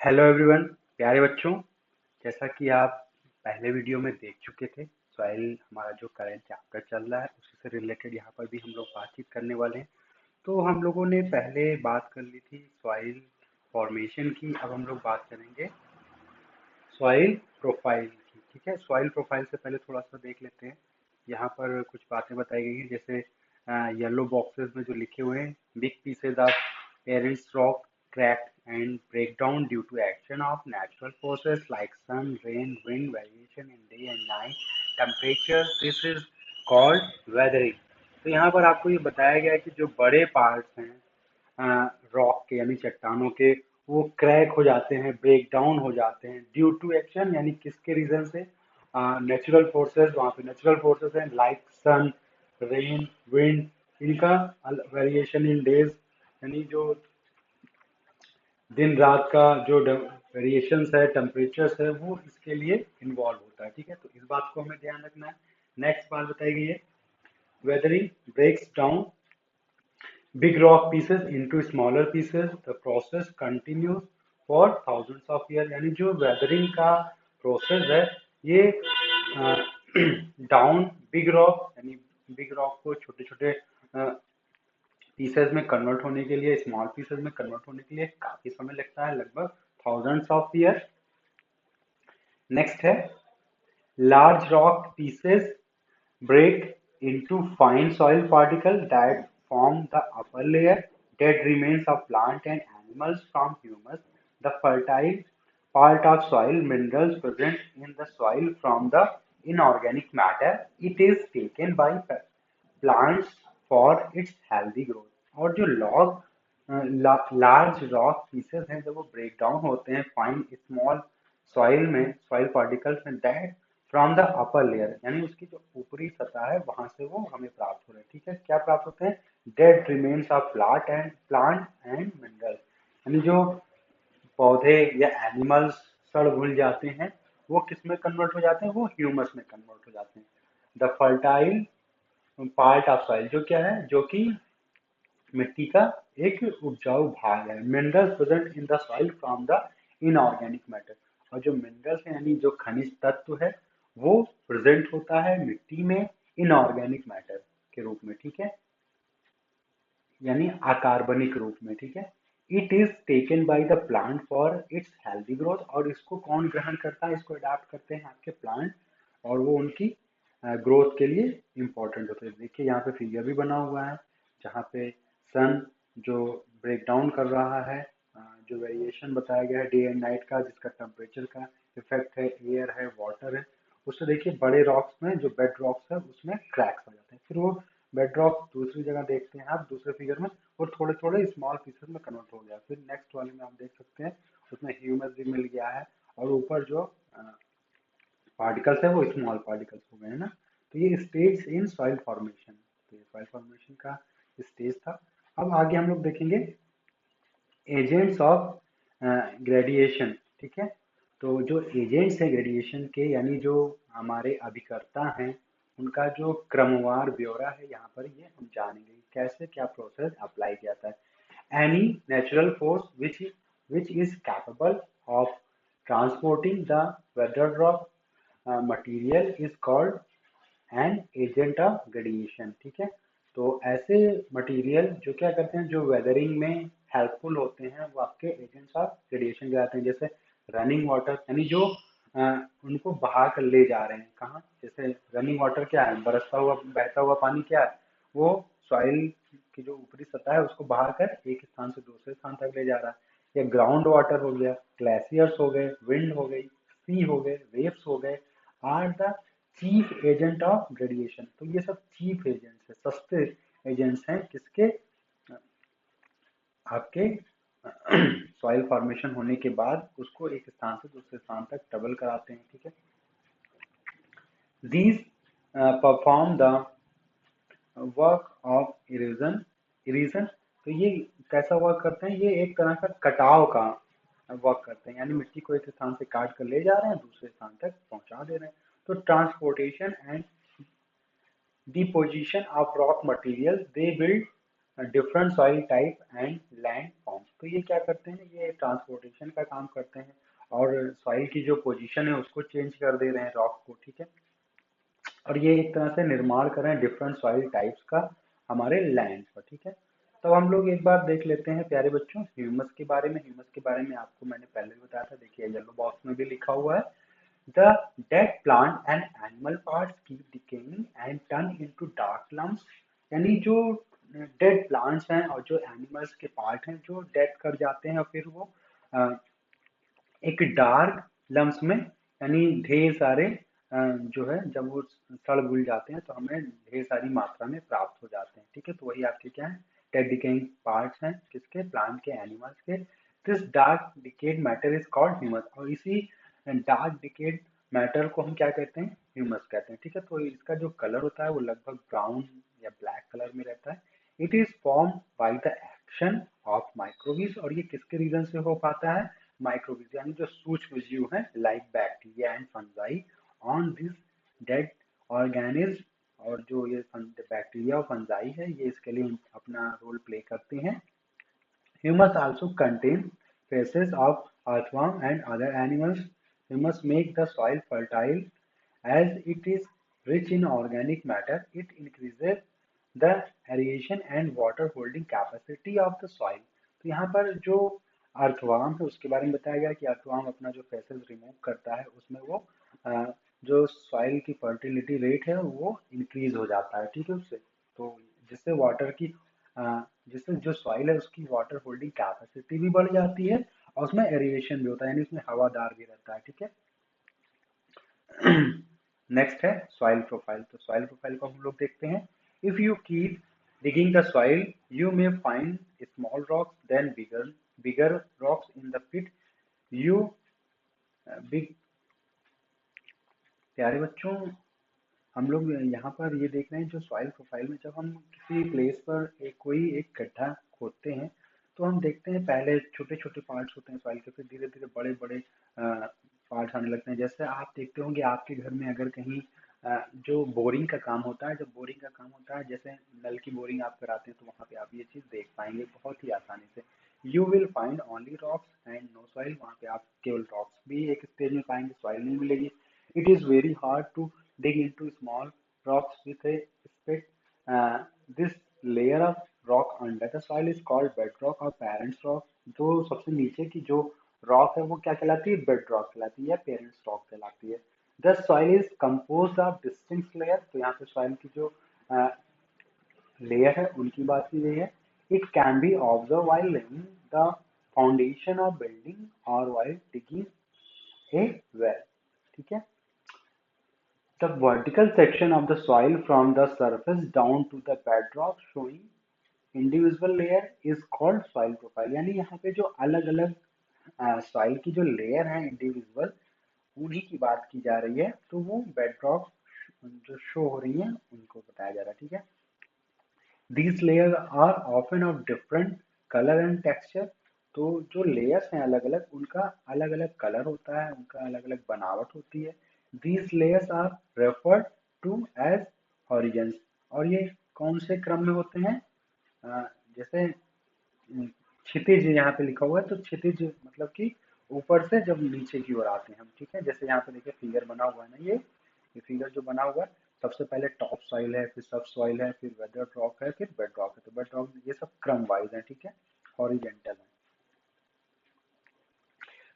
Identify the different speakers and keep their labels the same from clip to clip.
Speaker 1: Hello everyone, प्यारे बच्चों। जैसा कि आप पहले वीडियो में देख चुके थे, सॉइल हमारा जो करंट चैप्टर चल रहा है उसी से रिलेटेड यहाँ पर भी हम लोग बातचीत करने वाले हैं। तो हम लोगों ने पहले बात कर ली थी सॉइल फॉर्मेशन की। अब हम लोग बात करेंगे सॉइल प्रोफाइल की। ठीक है, सॉइल प्रोफाइल से पहले थोड़ा सा देख लेते हैं। यहाँ पर कुछ बातें बताई गई हैं, जैसे येलो बॉक्सेस में जो लिखे हुए हैं, big pieces of parents rock crack and break down due to action of natural forces like sun rain wind variation in day and night temperature, this is called weathering. तो यहाँ पर आपको ये बताया गया है कि जो बड़े पार्ट्स हैं रॉक के यानी चट्टानों के, वो क्रैक हो जाते हैं, ब्रेक डाउन हो जाते हैं ड्यू टू एक्शन, यानी किसके रीजन से? Natural forces. वहाँ पे नेचुरल फोर्सेस हैं लाइक सन रेन विंड, इनका वेरिएशन इन डेज, यानी जो दिन रात का जो वेरिएशंस है, टेम्परेचर्स है, वो इसके लिए इन्वॉल्व होता है। ठीक है, तो इस बात को हमें ध्यान रखना है। नेक्स्ट बात बताई गई है, weathering breaks down big rock pieces into smaller pieces. The process continues for thousands of years। यानी जो वेदरिंग का प्रोसेस है, ये डाउन बिग रॉक यानी बिग रॉक को छोटे छोटे पीसेस में कन्वर्ट होने के लिए, स्मॉल पीसेस में कन्वर्ट होने के लिए काफी समय लगता है, लगभग थाउजेंड्स ऑफ ईयर। नेक्स्ट है, large rock pieces break into fine soil particles that form the upper layer, dead remains of plant and animals from humus, the fertile part of soil, minerals present in the soil from the inorganic matter. It is taken by plants for its healthy growth। और जो large rock pieces हैं, जब वो break down होते हैं fine small soil में, soil particles में, that from the upper layer, यानी उसकी जो ऊपरी सतह है वहां से वो हमें प्राप्त हो रहे हैं। ठीक है, क्या प्राप्त होते हैं? Dead remains of plant and minerals, यानी जो पौधे या एनिमल्स सड़ घुल जाते हैं, वो किस में कन्वर्ट हो जाते हैं? वो ह्यूमस में कन्वर्ट हो जाते हैं। The fertile part of soil, जो क्या है? जो कि मिट्टी का एक उपजाऊ भाग है। Minerals present in the soil from the inorganic matter, और जो मिनरल्स है यानी जो खनिज तत्व है, वो प्रेजेंट होता है मिट्टी में इनऑर्गेनिक मैटर के रूप में। ठीक है, यानी अकार्बनिक रूप में। ठीक है, it is taken by the plant for its healthy growth, और इसको कौन ग्रहण करता है? इसको अडाप्ट करते हैं आपके प्लांट, और वो उनकी ग्रोथ के लिए इंपॉर्टेंट होते हैं। देखिए यहाँ पे फिगर भी बना हुआ है, जहाँ पे सन जो ब्रेक डाउन कर रहा है, जो वेरिएशन बताया गया है डे एंड नाइट का, जिसका टेम्परेचर का इफेक्ट है, एयर है, वाटर है, उससे देखिए बड़े रॉक्स में, जो बेड रॉक्स है, उसमें क्रैक्स हो जाते हैं। फिर वो बेड रॉक दूसरी जगह देखते हैं आप दूसरे फिगर में, वो थोड़े थोड़े स्मॉल पीसेस में कन्वर्ट हो गया। फिर नेक्स्ट वाले में आप देख सकते हैं उसमें ह्यूमस भी मिल गया है, और ऊपर जो पार्टिकल्स है वो स्मॉल पार्टिकल्स हो गए हैं ना। तो ये स्टेज इन सॉइल फॉर्मेशन, तो ये सॉइल फॉर्मेशन का स्टेज था। अब आगे हम लोग देखेंगे एजेंट्स ऑफ ग्रेडिएशन। ठीक है, तो जो एजेंट्स है ग्रेडिएशन के, यानी जो हमारे अभिकर्ता हैं, उनका जो क्रमवार ब्यौरा है, यहाँ पर ये हम जानेंगे कैसे क्या प्रोसेस अप्लाई किया जाता है। Any natural force which is capable of transporting the weather drop material is called an agent of gradation. ठीक है, तो ऐसे मटेरियल जो क्या करते हैं, जो वेदरिंग में हेल्पफुल होते हैं, वो आपके एजेंट्स ऑफ ग्रेडिएशन कहलाते हैं। जैसे रनिंग वाटर, यानी जो उनको बहा कर ले जा रहे हैं कहाँ, जैसे रनिंग वाटर क्या है? बरसता हुआ बहता हुआ पानी क्या है? वो सॉइल की जो ऊपरी सतह है उसको बहा कर एक स्थान से दूसरे स्थान तक ले जा रहा है। या ग्राउंड वाटर हो गया, ग्लेशियर्स हो गए, विंड हो गई, सी हो गए, वेव्स हो गए, are the chief agent of gradation. तो ये सब चीफ एजेंट्स है, सस्ते एजेंट्स हैं किसके? आपके सॉइल फॉर्मेशन होने के बाद उसको एक स्थान से दूसरे स्थान तक ट्रेवल कराते हैं। ठीक है, these perform the work of erosion. Erosion, तो ये कैसा वर्क करते हैं? ये एक तरह का कटाव का वर्क करते हैं, यानी मिट्टी को एक स्थान से काट कर ले जा रहे हैं, दूसरे स्थान तक पहुंचा दे रहे हैं। तो transportation and deposition of rock materials, they build different soil type and land forms। तो ये क्या करते हैं, ये ट्रांसपोर्टेशन का काम करते हैं और सॉइल की जो पोजीशन है उसको चेंज कर दे रहे हैं रॉक को, ठीक है। और ये एक तरह से निर्माण कर रहे हैं डिफरेंट सॉइल टाइप्स का हमारे लैंड पर, ठीक है। तो हम लोग एक बार देख लेते हैं प्यारे बच्चों ह्यूमस के बारे में। ह्यूमस के बारे में आपको मैंने पहले भी बताया था, देखिए येलो बॉक्स में भी लिखा हुआ है, the dead plant and animal parts keep decaying and turn into dark lumps. यानी जो डेड प्लांट्स हैं और जो एनिमल्स के पार्ट हैं जो डेड कर जाते हैं और फिर वो एक डार्क लम्स में, यानी ढेर सारे जो है जब वो सड़ घुल जाते हैं तो हमें ढेर सारी मात्रा में प्राप्त हो जाते हैं, ठीक है। तो वही आपके क्या है, डेड डिकेइंग पार्ट्स हैं किसके, प्लांट के, एनिमल्स के। This dark decade matter is called humus, और इसी डार्क डिकेड मैटर को हम क्या कहते हैं, ह्यूमस कहते हैं, ठीक है। तो इसका जो कलर होता है वो लगभग ब्राउन या ब्लैक कलर में रहता है। It is form by the action of microbes, और ये किसके रीजन से हो पाता है, माइक्रोबीज यानी जो सूक्ष्म जीव हैं like bacteria and fungi on this dead organism. और जो ये बैक्टीरिया और फंजाई है ये इसके लिए अपना रोल प्ले करते हैं। Humus also contains feces of earthworm and other animals. Humus make the soil fertile as it is rich in organic matter. It increases the aeration and water holding capacity of the soil. तो यहाँ पर जो earthworm है उसके बारे में बताया गया कि अर्थवार्म अपना जो फेसेस रिमूव करता है उसमें वो जो सॉइल की फर्टिलिटी रेट है वो इंक्रीज हो जाता है, ठीक है उससे। तो जिससे वाटर की जिससे जो सॉइल है उसकी वाटर होल्डिंग कैपेसिटी भी बढ़ जाती है और उसमें एरिएशन भी होता है, यानी उसमें हवादार भी रहता है, ठीक है। नेक्स्ट है सॉइल प्रोफाइल। तो सॉइल प्रोफाइल को हम लोग देखते हैं। If you keep digging the soil you may find small rocks then bigger rocks in the pit you big। प्यारे बच्चों हम लोग यहाँ पर ये देख रहे हैं जो सॉइल प्रोफाइल में जब हम किसी प्लेस पर कोई एक गड्ढा खोदते हैं तो हम देखते हैं पहले छोटे छोटे पार्ट्स होते हैं सॉइल के, फिर धीरे धीरे बड़े बड़े पार्ट्स आने लगते हैं। जैसे आप देखते होंगे आपके घर में अगर कहीं जो बोरिंग का काम होता है, जब बोरिंग का काम होता है जैसे नल की बोरिंग आप कराते हैं तो वहाँ पे आप ये चीज़ देख पाएंगे बहुत ही आसानी से। You will find only rocks and no soil, वहाँ पे आप केवल रॉक्स भी एक स्टेज में पाएंगे, सॉइल नहीं मिलेगी। It is very hard to dig into small rocks with a spade. This layer of rock under the soil is called bedrock or parents rock। जो सबसे नीचे की जो रॉक है वो क्या कहलाती है, बेड रॉक कहलाती है या पेरेंट्स रॉक कहलाती है। The soil is composed of distinct layer. तो यहाँ पे सॉइल की जो लेयर है उनकी बात की गई है। It can be observe while laying the foundation of building और व्हाइल डिगिंग ए वेल, ठीक है। The vertical section of the soil from the surface down to the bedrock showing individual layer is called soil profile। यानी यहाँ पे जो अलग अलग soil की जो लेयर है इंडिविजुअल उन्हीं की बात की जा रही है, तो वो बेडरॉक जो शो हो रही है उनको बताया जा रहा है, ठीक है। These layers are often of different color and texture। तो जो लेयर्स हैं अलग अलग उनका अलग अलग कलर होता है, उनका अलग अलग बनावट होती है। These layers are referred to as horizons। और ये कौन से क्रम में होते हैं, जैसे क्षितिज यहाँ पे लिखा हुआ है तो क्षितिज मतलब कि ऊपर से जब नीचे की ओर आते हैं हम, ठीक है। जैसे यहाँ पे देखिए फिगर बना हुआ है ना, ये फिगर जो बना हुआ है सबसे पहले टॉप सॉइल है, फिर सब सॉइल है, फिर वेदर रॉक है, फिर बेड रॉक है। तो बेड रॉक ये सब क्रम वाइज है, ठीक है, हॉरिजेंटल है।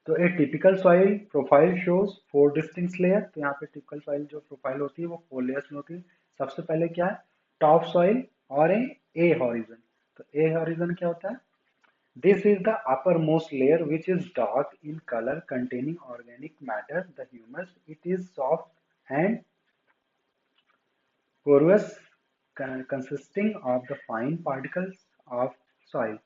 Speaker 1: तो ए typical soil profile shows 4 distinct layer. तो यहाँ पे टिपिकल सॉइल जो प्रोफाइल होती है वो 4 लेयर्स में होती है। सबसे पहले क्या है, टॉप सॉइल और ए हॉरिजन। तो ए हॉरिजन क्या होता है, this is the uppermost layer which is dark in color containing organic matter, the humus। It is soft and porous consisting of the fine particles of soil।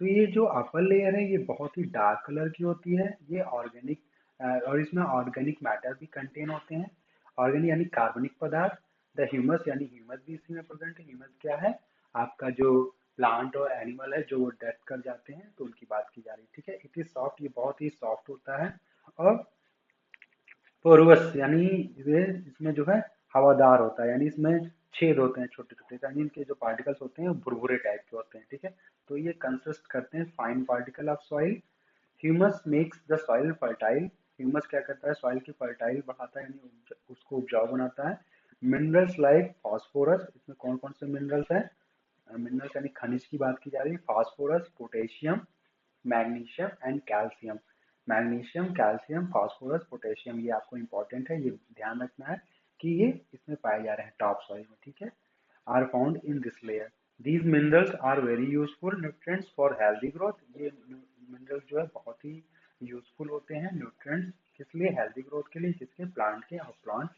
Speaker 1: तो ये जो upper layer है ये बहुत ही डार्क कलर की होती है, ये ऑर्गेनिक और इसमें ऑर्गेनिक मैटर भी कंटेन होते हैं। ऑर्गेनिक यानी कार्बनिक पदार्थ। द ह्यूमस यानी ह्यूमस भी इसी में प्रेजेंट है। ह्यूमस क्या है, आपका जो प्लांट और एनिमल है जो वो डेथ कर जाते हैं तो उनकी बात की जा रही है, ठीक है। इट इज सॉफ्ट, ये बहुत ही सॉफ्ट होता है। और पोरुअस यानी ये इसमें जो है हवादार होता है, यानी इसमें छेद होते हैं छोटे छोटे, यानी इनके जो पार्टिकल्स होते हैं वो भुरभुरे टाइप के होते हैं, ठीक है। तो ये कंसिस्ट करते हैं fine particle of soil. Humus makes the soil fertile. Humus क्या करता है, सॉइल की फर्टाइल बढ़ाता है, यानी उसको उपजाऊ बनाता है। मिनरल्स लाइक फास्फोरस, इसमें कौन कौन से मिनरल्स हैं, मिनरल्स यानी खनिज की बात की जा रही है, phosphorus, potassium, magnesium and calcium. Magnesium, calcium, phosphorus, potassium, ये आपको इंपॉर्टेंट है, ये ध्यान रखना है कि ये इसमें पाए जा रहे हैं टॉप सॉइल में, ठीक है। Are found in this layer. These minerals are very useful nutrients for healthy growth. ये मिनरल्स जो है बहुत ही यूजफुल होते हैं न्यूट्रिएंट्स किस लिए, हेल्दी ग्रोथ के लिए, किसके, प्लांट के। और plant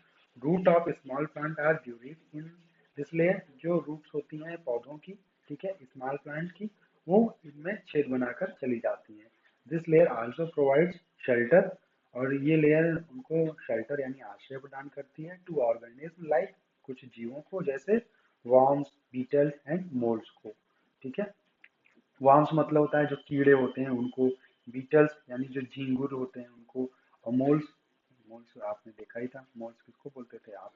Speaker 1: root of small plant are during in this layer, जो रूट्स होती हैं पौधों की, ठीक है, स्मॉल प्लांट की, वो इनमें छेद बनाकर चली जाती हैं। This layer also provides shelter, और ये लेयर उनको शेल्टर यानी आश्रय प्रदान करती है टू ऑर्गेनिज्म लाइक, कुछ जीवों को, जैसे वर्म्स, बीटल एंड मोल्स को, ठीक है। वर्म्स मतलब होता है जो कीड़े होते हैं उनको, बीटल्स यानी जो झींगुर होते हैं उनको, और मोल्स, मोल्स आपने देखा ही था, मोल्स किसको बोलते थे आप,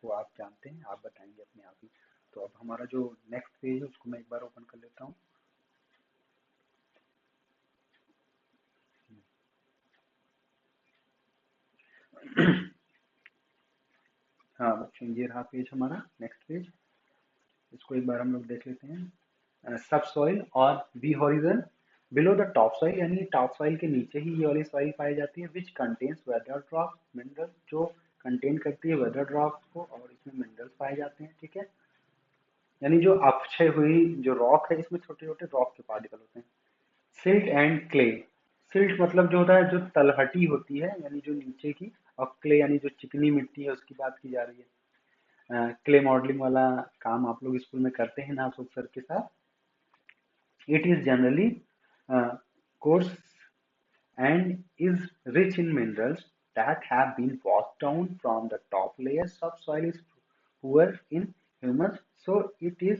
Speaker 1: को आप जानते हैं, आप बताएंगे अपने आप ही। तो अब हमारा जो नेक्स्ट पेज है उसको मैं एक बार ओपन कर लेता हूँ। हाँ बच्चों, ये रहा पेज हमारा, नेक्स्ट पेज, इसको एक बार हम लोग देख लेते हैं। सब सॉइल और B horizon below the top soil, यानी टॉप सॉइल के नीचे ही ये वाली सॉइल पाई जाती है, which contains weather drop minerals, जो कंटेन करती है वेदर ड्रॉप को, और इसमें मिनरल्स पाए जाते हैं, ठीक है। यानी जो अपक्षय हुई जो रॉक है, इसमें छोटे छोटे रॉक के पार्टिकल होते हैं। सिल्ट एंड क्ले, सिल्ट मतलब जो होता है जो तलहटी होती है, यानी जो नीचे की, और क्ले यानी जो चिकनी मिट्टी है उसकी बात की जा रही है। क्ले मॉडलिंग वाला काम आप लोग स्कूल में करते हैं ना अशोक सर के साथ। It is generally coarse and is rich in minerals that have been washed down from the top layers. Subsoil is poor in humus, so it is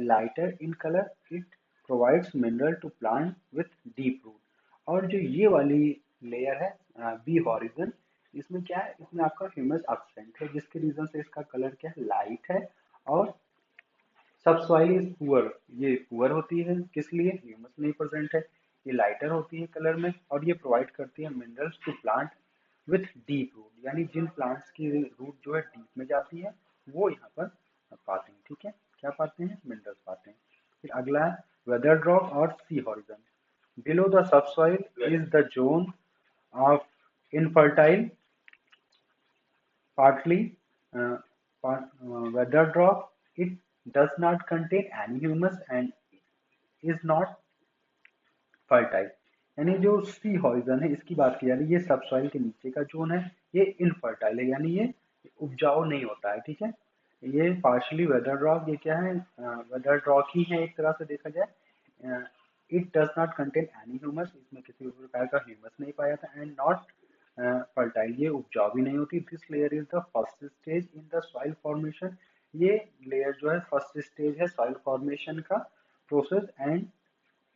Speaker 1: lighter in color. It provides mineral to plant with deep root. और जो ये वाली layer है B horizon, इसमें क्या है, इसमें आपका ह्यूमस एब्सेंट है, जिसके रीजन से इसका कलर क्या है, लाइट है। और सब सॉइल इज पुअर, ये पुअर होती है किस लिए, ह्यूमस नहीं प्रेजेंट है, ये लाइटर होती है कलर में, और ये प्रोवाइड करती है minerals to plant with deep root, यानी जिन प्लांट्स की रूट जो है डीप में जाती है वो यहाँ पर पाते हैं, ठीक है। क्या पाते हैं, मिनरल्स पाते हैं। फिर अगला है वेदर ड्रॉप और C horizon. Below the subsoil is the zone of infertile, partly weather drop. It does not contain any humus and is not fertile. यानी जो सी हॉरिजन है इसकी बात की जा रही है, ये सब सॉइल के नीचे का जोन है, ये इनफर्टाइल है, यानी ये उपजाऊ नहीं होता है, ठीक है। ये पार्शली वेदर ड्रॉप, ये क्या है, वेदर ड्रॉप ही है एक तरह से देखा जाए। It does not contain any humus, इसमें किसी भी प्रकार का ह्यूमस नहीं पाया था, एंड नॉट फर्टाइल, ये उपजाऊ भी नहीं होती। This layer is the first stage in the soil formation, ये लेयर जो है फर्स्ट स्टेज है सॉइल फॉर्मेशन का process, and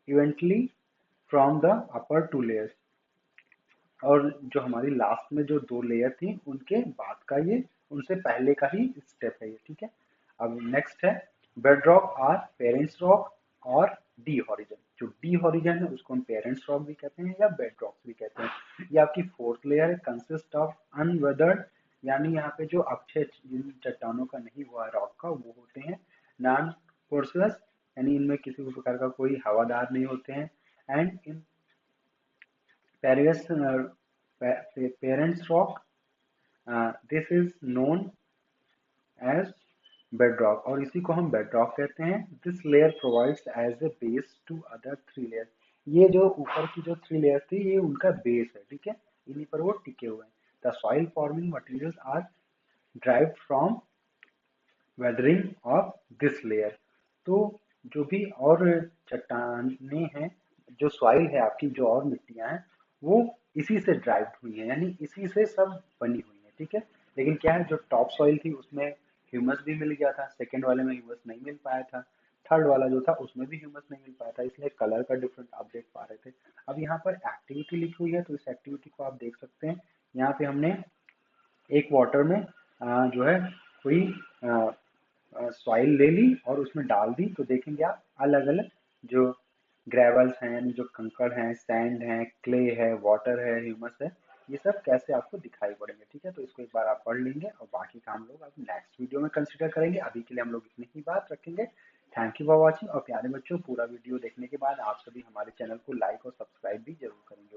Speaker 1: इवेंटली from the upper two layers, और जो हमारी लास्ट में जो दो लेयर थी उनके बाद का ये, उनसे पहले का ही स्टेप है ये, ठीक है। अब नेक्स्ट है बेड रॉक और पेरेंट्स रॉक और डी हॉरिजन। जो डी हॉरिजन है उसको हम पेरेंट्स रॉक भी कहते हैं या बेड रॉक भी कहते हैं। ये आपकी फोर्थ लेयर है, कंसिस्ट ऑफ अनवेदर्ड, यानी यहाँ पे जो अक्षय जिन चट्टानों का नहीं हुआ रॉक का वो होते हैं। नॉन पोर्सलस, यानी इनमें किसी भी प्रकार का कोई हवादार नहीं होते हैं। And impervious parents rock, this is known as bedrock, और इसी को हम बेडरॉक कहते हैं। This layer provides as a base to other three layer, ये जो ऊपर की जो थ्री लेयर थी ये उनका बेस है, ठीक है, इन्हीं पर वो टिके हुए हैं। The soil forming materials are derived from weathering of this layer. तो जो भी और चट्टाने हैं, जो सॉइल है आपकी, जो और मिट्टियां हैं, वो इसी से ड्राइव हुई है, यानी इसी से सब बनी हुई है, ठीक है। लेकिन क्या है, जो टॉप सॉइल थी उसमें ह्यूमस भी मिल गया था, सेकंड वाले में ह्यूमस नहीं मिल पाया था, थर्ड वाला जो था उसमें भी ह्यूमस नहीं मिल पाया था, इसलिए कलर का डिफरेंस आप देख पा रहे थे। अब यहाँ पर एक्टिविटी लिखी हुई है, तो इस एक्टिविटी को आप देख सकते हैं। यहाँ पे हमने एक वाटर में जो है कोई सॉइल ले ली और उसमें डाल दी, तो देखेंगे आप अलग अलग जो ग्रेवल्स हैं, जो कंकड़ हैं, सैंड है, क्ले है, वाटर है, ह्यूमस है, ये सब कैसे आपको दिखाई पड़ेंगे। ठीक है, तो इसको एक बार आप पढ़ लेंगे और बाकी का हम लोग अब नेक्स्ट वीडियो में कंसिडर करेंगे। अभी के लिए हम लोग इतनी ही बात रखेंगे। Thank you for watching. और प्यारे बच्चों, पूरा वीडियो देखने के बाद आप सभी हमारे चैनल को लाइक और सब्सक्राइब भी जरूर करेंगे।